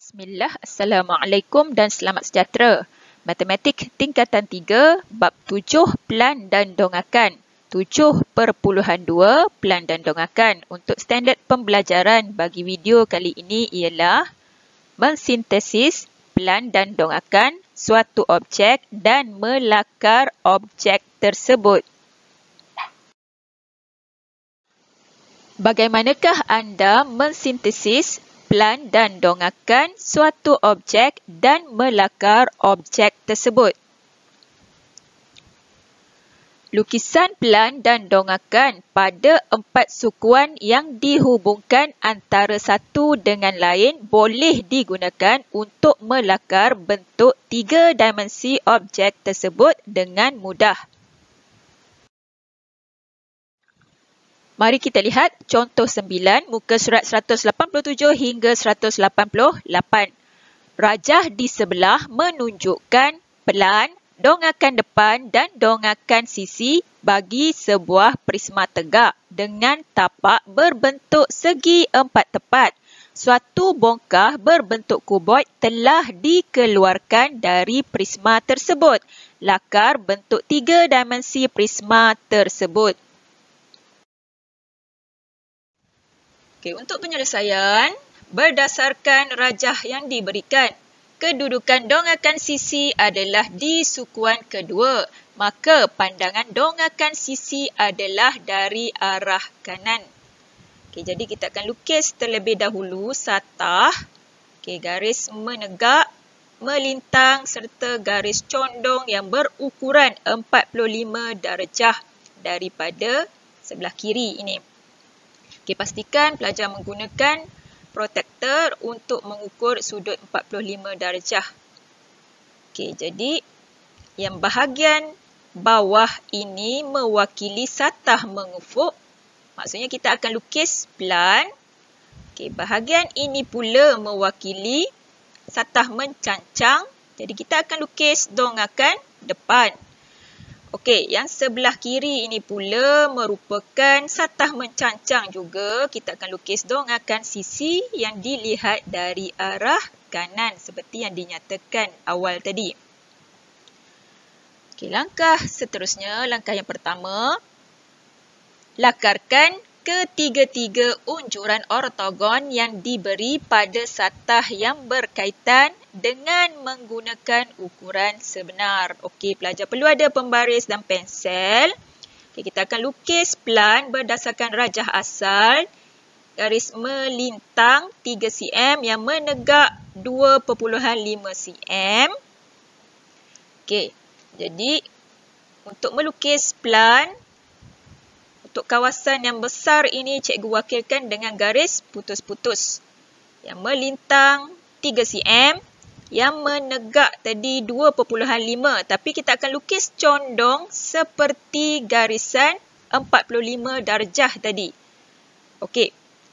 Bismillah, Assalamualaikum dan selamat sejahtera. Matematik tingkatan 3, bab 7, pelan dan dongakan. 7.2, pelan dan dongakan. Untuk standard pembelajaran bagi video kali ini ialah mensintesis, pelan dan dongakan suatu objek dan melakar objek tersebut. Bagaimanakah anda mensintesis, pelan dan dongakan suatu objek dan melakar objek tersebut? Lukisan pelan dan dongakan pada 4 sukuan yang dihubungkan antara satu dengan lain boleh digunakan untuk melakar bentuk 3 dimensi objek tersebut dengan mudah. Mari kita lihat contoh 9, muka surat 187 hingga 188. Rajah di sebelah menunjukkan pelan, dongakan depan dan dongakan sisi bagi sebuah prisma tegak dengan tapak berbentuk segi 4 tepat. Suatu bongkah berbentuk kuboid telah dikeluarkan dari prisma tersebut. Lakar bentuk 3 dimensi prisma tersebut. Untuk penyelesaian, berdasarkan rajah yang diberikan, kedudukan dongakan sisi adalah di sukuan kedua, maka pandangan dongakan sisi adalah dari arah kanan. Jadi kita akan lukis terlebih dahulu satah, garis menegak, melintang serta garis condong yang berukuran 45 darjah daripada sebelah kiri ini. Pastikan pelajar menggunakan protektor untuk mengukur sudut 45 darjah. Jadi yang bahagian bawah ini mewakili satah mengufuk. Maksudnya kita akan lukis pelan. Bahagian ini pula mewakili satah mencancang. Jadi kita akan lukis dongakan depan. Yang sebelah kiri ini pula merupakan satah mencancang juga. Kita akan lukis dongakan sisi yang dilihat dari arah kanan seperti yang dinyatakan awal tadi. Langkah seterusnya, langkah yang pertama, lakarkan ketiga-tiga unjuran ortogon yang diberi pada satah yang berkaitan dengan menggunakan ukuran sebenar. Pelajar perlu ada pembaris dan pensel. Kita akan lukis pelan berdasarkan rajah asal. Garis melintang 3 cm yang menegak 2.5 cm. Jadi untuk melukis pelan, untuk kawasan yang besar ini cikgu wakilkan dengan garis putus-putus. Yang melintang 3 cm. Yang menegak tadi 2.5, tapi kita akan lukis condong seperti garisan 45 darjah tadi.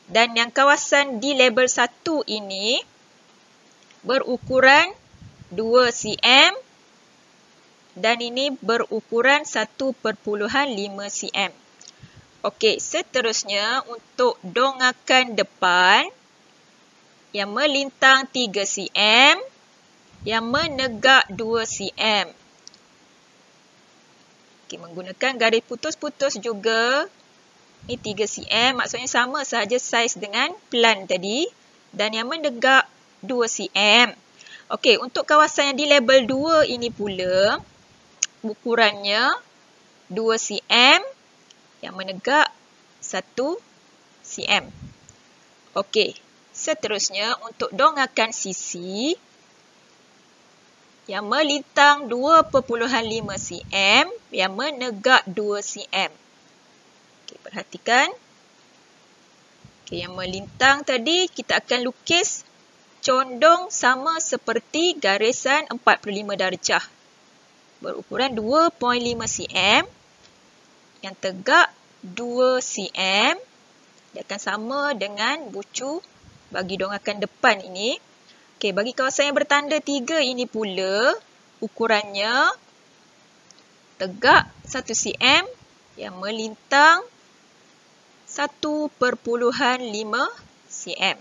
Dan yang kawasan di label 1 ini berukuran 2 cm dan ini berukuran 1.5 cm. Seterusnya untuk dongakan depan yang melintang 3 cm. Yang menegak 2 cm. Menggunakan garis putus-putus juga. Ini 3 cm, maksudnya sama sahaja saiz dengan pelan tadi. Dan yang menegak 2 cm. Untuk kawasan yang di label 2 ini pula, ukurannya 2 cm. Yang menegak 1 cm. Seterusnya untuk dongakan sisi, yang melintang 2.5 cm, yang menegak 2 cm. Perhatikan. Yang melintang tadi kita akan lukis condong sama seperti garisan 45 darjah. Berukuran 2.5 cm. Yang tegak 2 cm. Dia akan sama dengan bucu bagi dongakan depan ini. Bagi kawasan yang bertanda 3 ini pula, ukurannya tegak 1 cm, yang melintang 1.5 cm.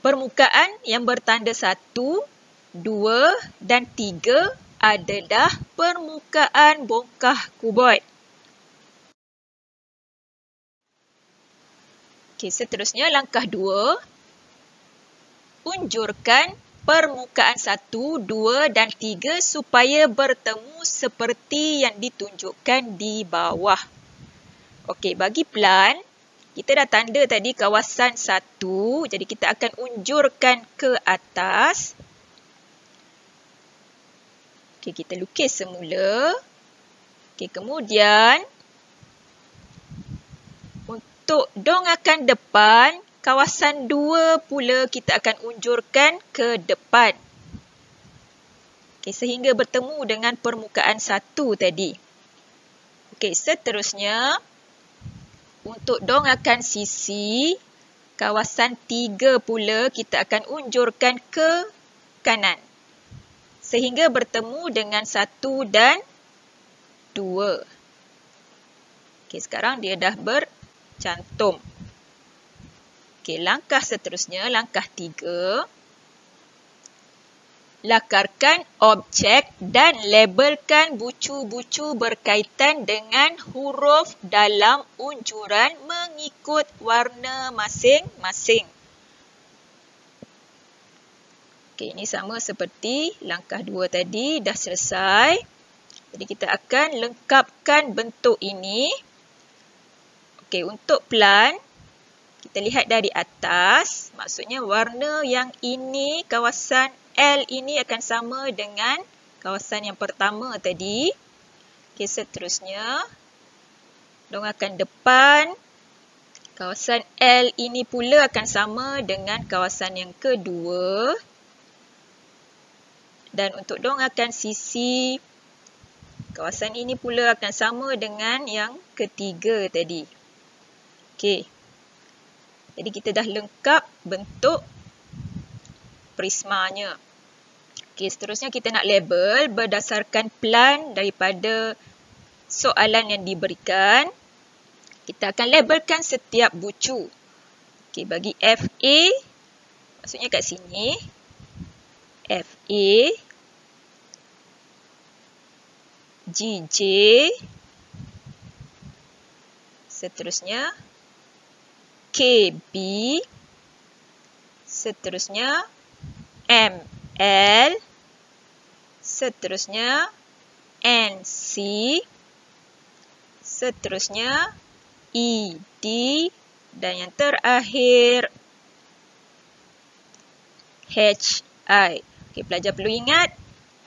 permukaan yang bertanda 1, 2 dan 3 adalah permukaan bongkah kuboid. Okey, seterusnya langkah 2. Unjurkan permukaan 1, 2 dan 3 supaya bertemu seperti yang ditunjukkan di bawah. Okey, bagi plan, kita dah tanda tadi kawasan 1, jadi kita akan unjurkan ke atas. Okey, kita lukis semula. Okey, kemudian untuk dongakan depan, kawasan 2 pula kita akan unjurkan ke depan. Okey, sehingga bertemu dengan permukaan 1 tadi. Okey, seterusnya untuk dongakan sisi, kawasan 3 pula kita akan unjurkan ke kanan. Sehingga bertemu dengan 1 dan 2. Okey, sekarang dia dah bercantum. Okey, langkah seterusnya, langkah 3. Lakarkan objek dan labelkan bucu-bucu berkaitan dengan huruf dalam unjuran mengikut warna masing-masing. Okey, ini sama seperti langkah 2 tadi, dah selesai. Jadi kita akan lengkapkan bentuk ini. Okey, untuk plan, kita lihat dari atas, maksudnya warna yang ini, kawasan L ini akan sama dengan kawasan yang pertama tadi. Okey, seterusnya, dongakan depan, kawasan L ini pula akan sama dengan kawasan yang kedua. Dan untuk dongakan sisi, kawasan ini pula akan sama dengan yang ketiga tadi. Okey. Jadi kita dah lengkap bentuk prismanya. Okey, seterusnya kita nak label berdasarkan plan daripada soalan yang diberikan. Kita akan labelkan setiap bucu. Okey, bagi FA, maksudnya kat sini. FA, GJ, seterusnya KB, seterusnya ML, seterusnya NC, seterusnya ED dan yang terakhir HI. Okey, pelajar perlu ingat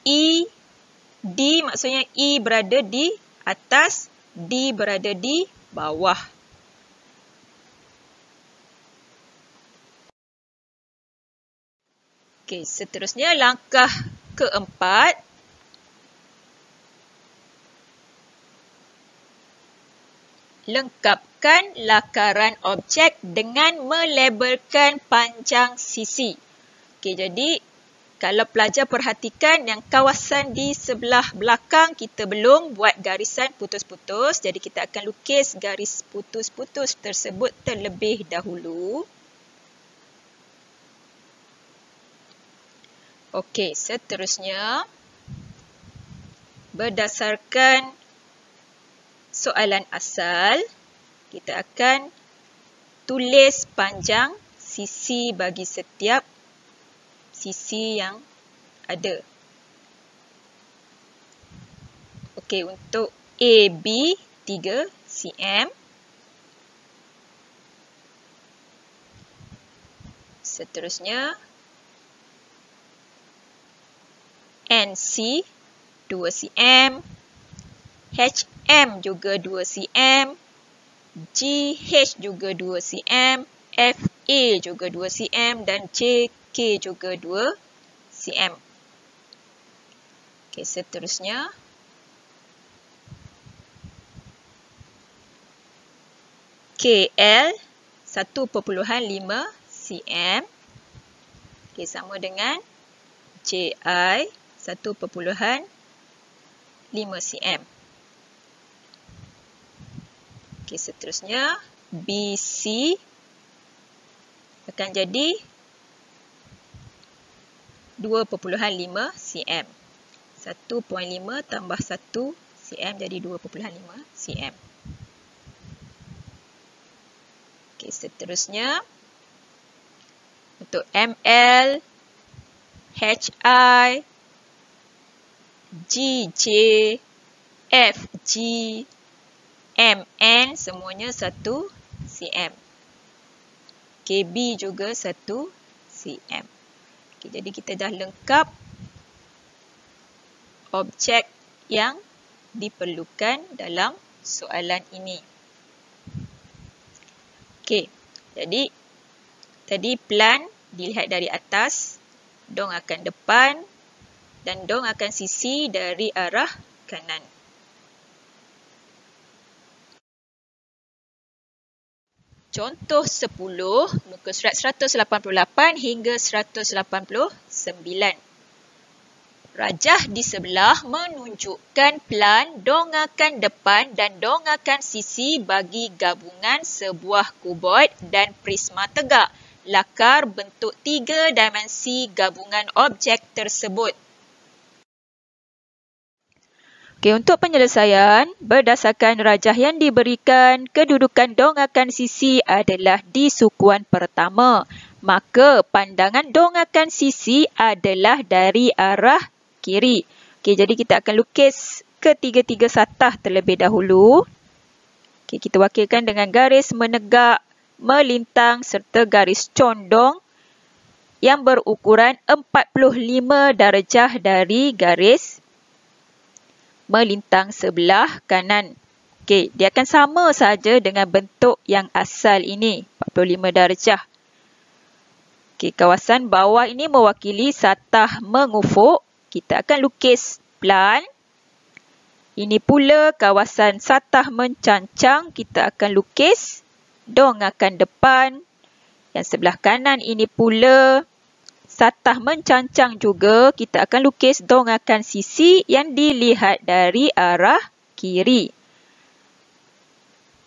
ED maksudnya E berada di atas, D berada di bawah. Okey, seterusnya langkah keempat. Lengkapkan lakaran objek dengan melabelkan panjang sisi. Okey, jadi kalau pelajar perhatikan yang kawasan di sebelah belakang kita belum buat garisan putus-putus. Jadi kita akan lukis garis putus-putus tersebut terlebih dahulu. Okey, seterusnya berdasarkan soalan asal, kita akan tulis panjang sisi bagi setiap sisi yang ada. Okey, untuk AB 3 cm. Seterusnya NC 2 cm, HM juga 2 cm, GH juga 2 cm, FA juga 2 cm dan JK juga 2 cm. Okey, seterusnya KL 1.5 cm. Okey, sama dengan JI 1.5 cm. Okey, seterusnya BC akan jadi 2.5 cm. 1.5 tambah 1 cm jadi 2.5 cm. Okey, seterusnya untuk ml, hi, gj, fg, mn semuanya 1 cm. kb juga 1 cm. Okey, jadi kita dah lengkap objek yang diperlukan dalam soalan ini. Okey, jadi tadi plan dilihat dari atas, dong akan depan dan dong akan sisi dari arah kanan. Contoh 10, muka surat 188 hingga 189. Rajah di sebelah menunjukkan plan dongakan depan dan dongakan sisi bagi gabungan sebuah kuboid dan prisma tegak. Lakar bentuk 3 dimensi gabungan objek tersebut. Okey, untuk penyelesaian, berdasarkan rajah yang diberikan, kedudukan dongakan sisi adalah di sukuan pertama. Maka pandangan dongakan sisi adalah dari arah kiri. Okey, jadi kita akan lukis ketiga-tiga satah terlebih dahulu. Okey, kita wakilkan dengan garis menegak, melintang serta garis condong yang berukuran 45 darjah dari garis melintang sebelah kanan. Okey, dia akan sama saja dengan bentuk yang asal ini, 45 darjah. Okey, kawasan bawah ini mewakili satah mengufuk. Kita akan lukis plan. Ini pula kawasan satah mencancang. Kita akan lukis dongakan depan. Yang sebelah kanan ini pula satah mencancang juga. Kita akan lukis dongakan sisi yang dilihat dari arah kiri.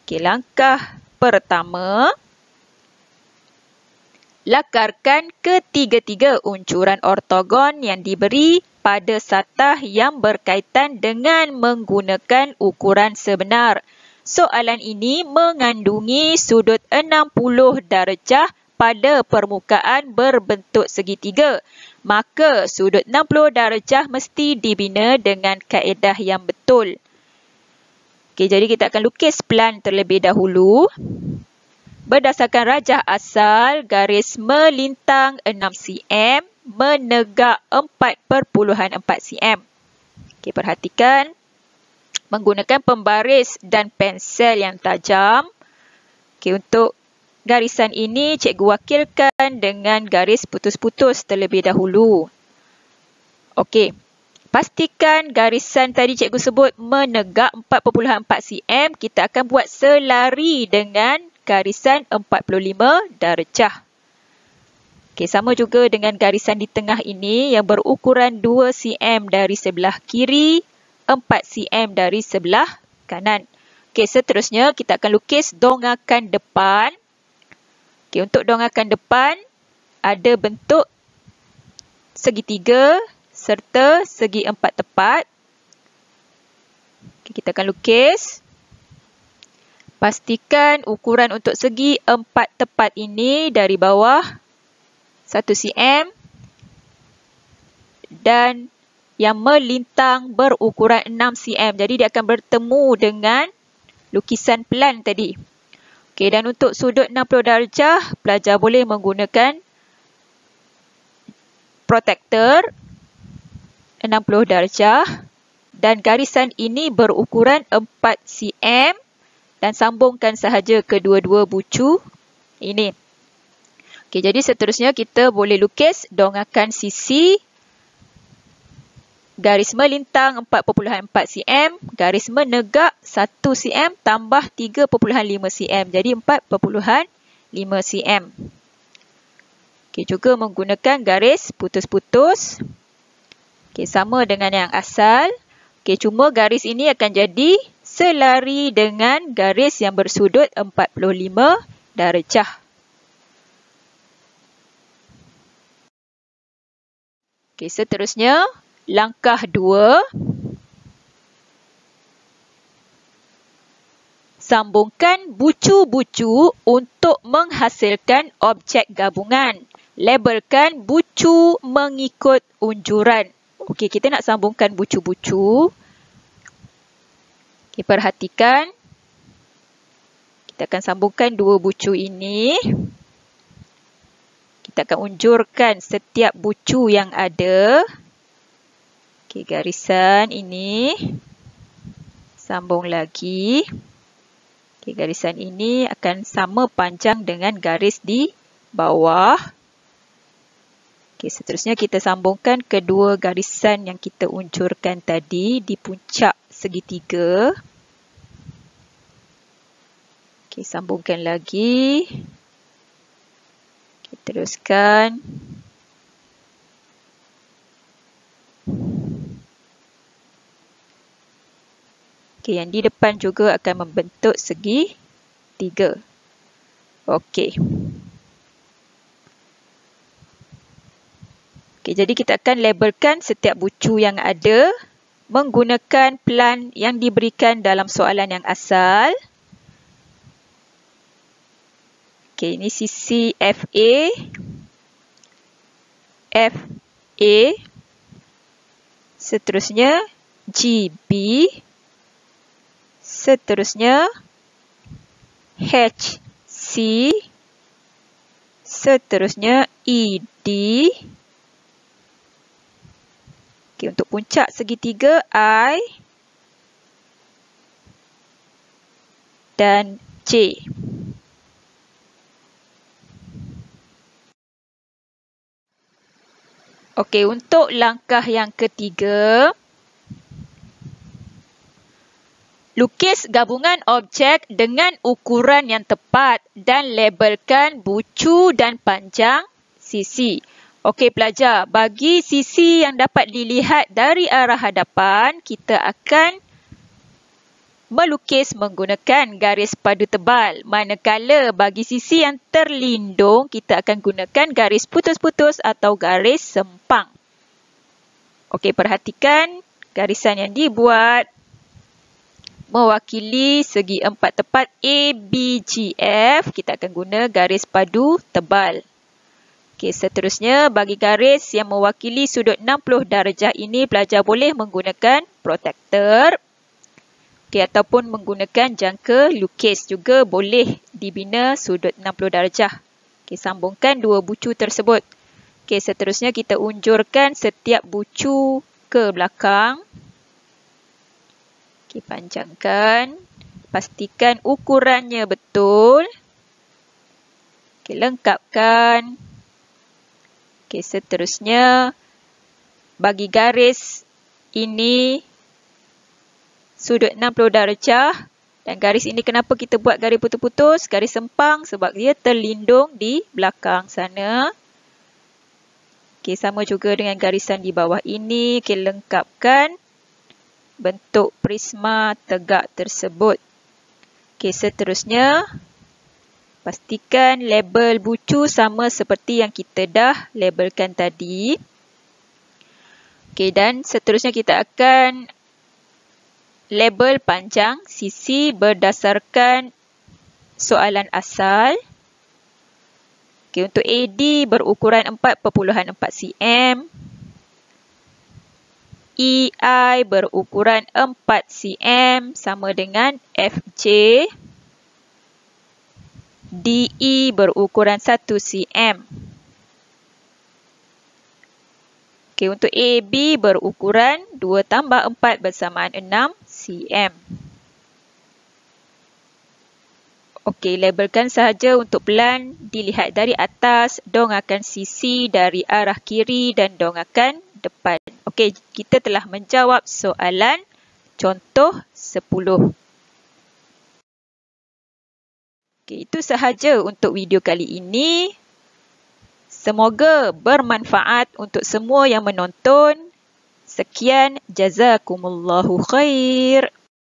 Okey, langkah pertama. Lakarkan ketiga-tiga uncuran ortogon yang diberi pada satah yang berkaitan dengan menggunakan ukuran sebenar. Soalan ini mengandungi sudut 60 darjah pada permukaan berbentuk segitiga. Maka sudut 60 darjah mesti dibina dengan kaedah yang betul. Okey, jadi kita akan lukis plan terlebih dahulu. Berdasarkan rajah asal, garis melintang 6 cm, menegak 4.4 cm. Okey, perhatikan. Menggunakan pembaris dan pensel yang tajam. Okey, untuk garisan ini, cikgu wakilkan dengan garis putus-putus terlebih dahulu. Okey, pastikan garisan tadi cikgu sebut menegak 4.4 cm. Kita akan buat selari dengan garisan 45 darjah. Okey, sama juga dengan garisan di tengah ini yang berukuran 2 cm dari sebelah kiri, 4 cm dari sebelah kanan. Okey, seterusnya kita akan lukis dongakan depan. Okey, untuk dongakan depan ada bentuk segitiga serta segi 4 tepat. Okey, kita akan lukis. Pastikan ukuran untuk segi 4 tepat ini dari bawah 1 cm dan yang melintang berukuran 6 cm. Jadi dia akan bertemu dengan lukisan plan tadi. Okey, dan untuk sudut 60 darjah, pelajar boleh menggunakan protektor 60 darjah dan garisan ini berukuran 4 cm. Dan sambungkan sahaja kedua-dua bucu ini. Okey, jadi seterusnya kita boleh lukis dongakan sisi. Garis melintang 4.4 cm. Garis menegak 1 cm tambah 3.5 cm. Jadi 4.5 cm. Okey, juga menggunakan garis putus-putus. Okey, sama dengan yang asal. Okey, cuma garis ini akan jadi selari dengan garis yang bersudut 45 darjah. Okey, seterusnya langkah 2. Sambungkan bucu-bucu untuk menghasilkan objek gabungan. Labelkan bucu mengikut unjuran. Okey, kita nak sambungkan bucu-bucu. Okey, perhatikan. Kita akan sambungkan dua bucu ini. Kita akan unjurkan setiap bucu yang ada. Okey, garisan ini. Sambung lagi. Okay, garisan ini akan sama panjang dengan garis di bawah. Okay, seterusnya kita sambungkan kedua garisan yang kita unjurkan tadi di puncak segitiga. Okay, sambungkan lagi. Okay, teruskan. Okey, yang di depan juga akan membentuk segi 3. Okey. Okey, jadi kita akan labelkan setiap bucu yang ada menggunakan pelan yang diberikan dalam soalan yang asal. Okey, ini sisi FA. FA. Seterusnya GB. Seterusnya HC, seterusnya ED. Okey, untuk puncak segitiga I dan J. Okey, untuk langkah yang ketiga, lukis gabungan objek dengan ukuran yang tepat dan labelkan bucu dan panjang sisi. Okey pelajar, bagi sisi yang dapat dilihat dari arah hadapan, kita akan melukis menggunakan garis padu tebal. Manakala bagi sisi yang terlindung, kita akan gunakan garis putus-putus atau garis sempang. Okey, perhatikan garisan yang dibuat mewakili segi 4 tepat ABGF, kita akan guna garis padu tebal. Okey, seterusnya bagi garis yang mewakili sudut 60 darjah ini, pelajar boleh menggunakan protektor. Okey, ataupun menggunakan jangka lukis juga boleh dibina sudut 60 darjah. Okey, sambungkan dua bucu tersebut. Okey, seterusnya kita unjurkan setiap bucu ke belakang. Okay, panjangkan. Pastikan ukurannya betul. Okay, lengkapkan. Okay, seterusnya bagi garis ini sudut 60 darjah. Dan garis ini kenapa kita buat garis putus-putus, garis sempang? Sebab dia terlindung di belakang sana. Okay, sama juga dengan garisan di bawah ini. Okay, lengkapkan bentuk prisma tegak tersebut. Okey, seterusnya pastikan label bucu sama seperti yang kita dah labelkan tadi. Okey, dan seterusnya kita akan label panjang sisi berdasarkan soalan asal. Okey, untuk AD berukuran 4.4 cm. EI berukuran 4 cm sama dengan FJ. DE berukuran 1 cm. Okey, untuk AB berukuran 2 tambah 4 bersamaan 6 cm. Okey, labelkan sahaja untuk pelan dilihat dari atas, dongakkan sisi dari arah kiri dan dongakkan depan. Okey, kita telah menjawab soalan contoh 10. Okey, itu sahaja untuk video kali ini. Semoga bermanfaat untuk semua yang menonton. Sekian, jazakumullahu khair.